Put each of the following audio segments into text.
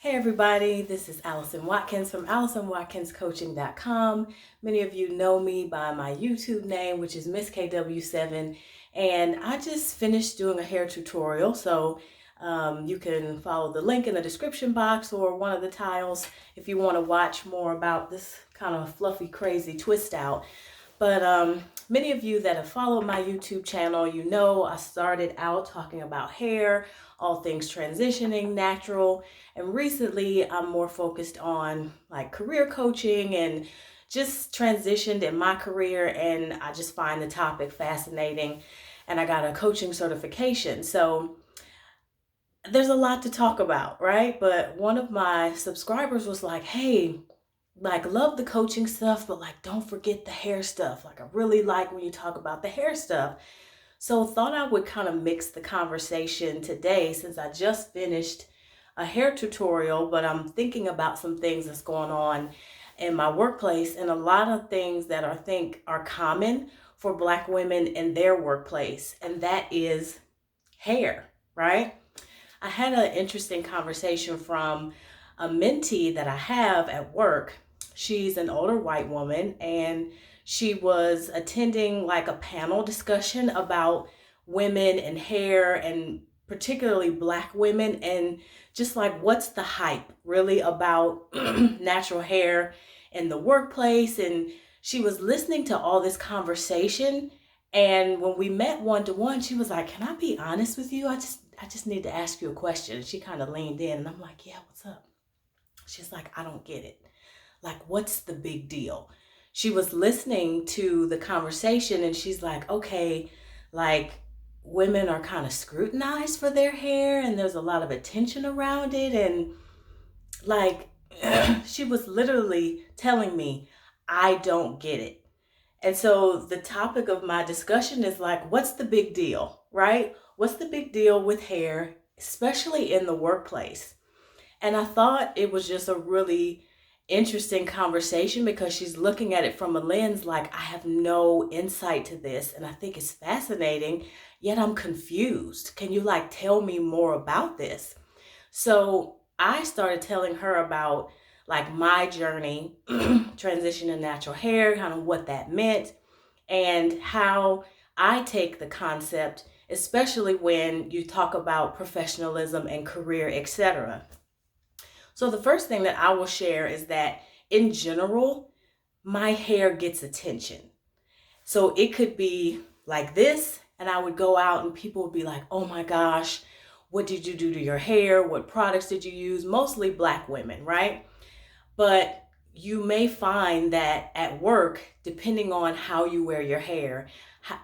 Hey everybody, this is Allison Watkins from AllisonWatkinsCoaching.com. Many of you know me by my YouTube name, which is Miss KW7, and I just finished doing a hair tutorial, so you can follow the link in the description box or one of the tiles if you want to watch more about this kind of fluffy, crazy twist out. But many of you that have followed my YouTube channel, you know I started out talking about hair, all things transitioning, natural, and recently I'm more focused on like career coaching and just transitioned in my career, and I just find the topic fascinating, and I got a coaching certification. So there's a lot to talk about, right? But one of my subscribers was like, hey, like, love the coaching stuff, but like don't forget the hair stuff. Like, I really like when you talk about the hair stuff. So thought I would kind of mix the conversation today, since I just finished a hair tutorial, but I'm thinking about some things that's going on in my workplace, and a lot of things that I think are common for Black women in their workplace, and that is hair, right? I had an interesting conversation from a mentee that I have at work. She's an older white woman, and she was attending like a panel discussion about women and hair, and particularly Black women, and just like what's the hype really about natural hair in the workplace. And she was listening to all this conversation, and when we met one-to-one, she was like, can I be honest with you? I just need to ask you a question. And she kind of leaned in, and I'm like, yeah, what's up? She's like, I don't get it. Like, what's the big deal? She was listening to the conversation, and she's like, okay, like women are kind of scrutinized for their hair, and there's a lot of attention around it. And like, she was literally telling me, I don't get it. And so the topic of my discussion is like, what's the big deal, right? What's the big deal with hair, especially in the workplace? And I thought it was just a really interesting conversation, because she's looking at it from a lens like, I have no insight to this, and I think it's fascinating, yet I'm confused. Can you like tell me more about this? So I started telling her about like my journey transitioning natural hair, kind of what that meant, and how I take the concept, especially when you talk about professionalism and career, etc. So the first thing that I will share is that in general, my hair gets attention. So it could be like this, and I would go out and people would be like, oh my gosh, what did you do to your hair? What products did you use? Mostly Black women, right? But you may find that at work, depending on how you wear your hair,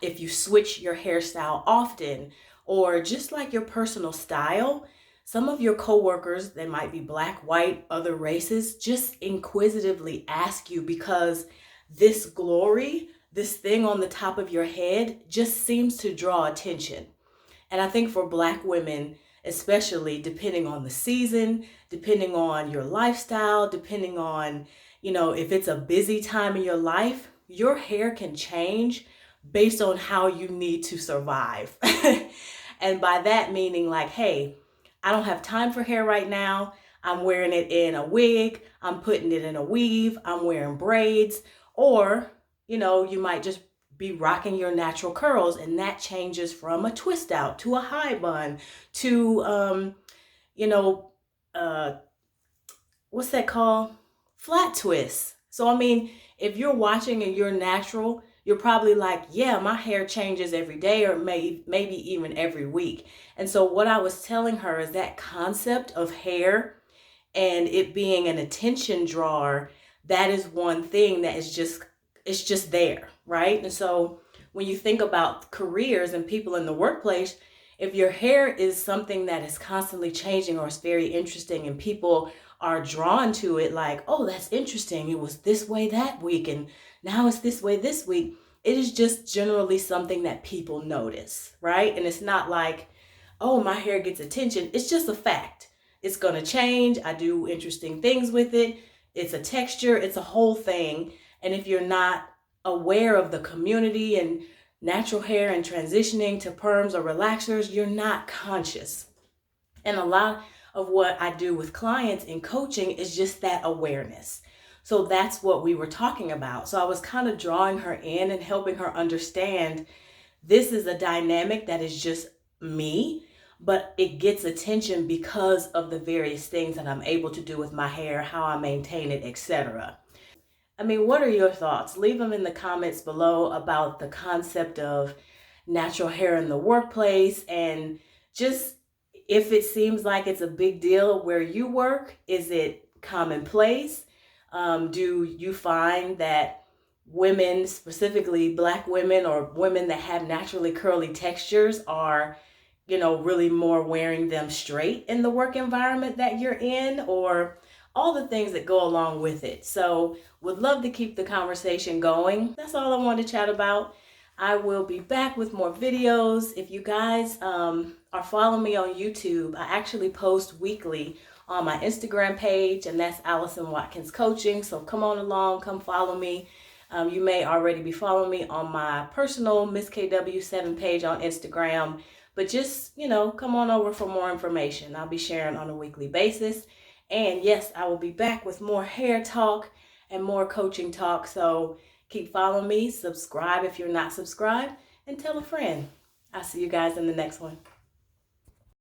if you switch your hairstyle often, or just like your personal style, some of your coworkers, they might be Black, white, other races, just inquisitively ask you, because this glory, this thing on the top of your head just seems to draw attention. And I think for Black women, especially, depending on the season, depending on your lifestyle, depending on, if it's a busy time in your life, your hair can change based on how you need to survive. And by that meaning like, hey, I don't have time for hair right now. I'm wearing it in a wig. I'm putting it in a weave. I'm wearing braids. Or, you might just be rocking your natural curls, and that changes from a twist out to a high bun to, what's that called? Flat twists. So, I mean, if you're watching and you're natural, you're probably like, yeah, my hair changes every day, or maybe even every week. And so what I was telling her is that concept of hair and it being an attention drawer, that is one thing that is just, it's just there, right? And so when you think about careers and people in the workplace, if your hair is something that is constantly changing, or it's very interesting, and people are drawn to it, like, oh, that's interesting, it was this way that week, and now it's this way this week, it is just generally something that people notice, right? And it's not like, oh, my hair gets attention. It's just a fact. It's going to change. I do interesting things with it. It's a texture. It's a whole thing. And if you're not aware of the community and natural hair and transitioning to perms or relaxers, you're not conscious. And a of what I do with clients in coaching is just that awareness. So that's what we were talking about. So I was kind of drawing her in and helping her understand this is a dynamic that is just me, but it gets attention because of the various things that I'm able to do with my hair, how I maintain it, etc. I mean, what are your thoughts? Leave them in the comments below about the concept of natural hair in the workplace, and just if it seems like it's a big deal where you work. Is it commonplace? Do you find that women, specifically Black women or women that have naturally curly textures, are really more wearing them straight in the work environment that you're in, or all the things that go along with it? So would love to keep the conversation going. That's all I wanted to chat about. I will be back with more videos. If you guys are following me on YouTube, I actually post weekly on my Instagram page, and that's Allison Watkins Coaching. So come on along, come follow me. You may already be following me on my personal Miss KW7 page on Instagram, but just, come on over for more information. I'll be sharing on a weekly basis. And yes, I will be back with more hair talk and more coaching talk. So keep following me, subscribe if you're not subscribed, and tell a friend. I'll see you guys in the next one.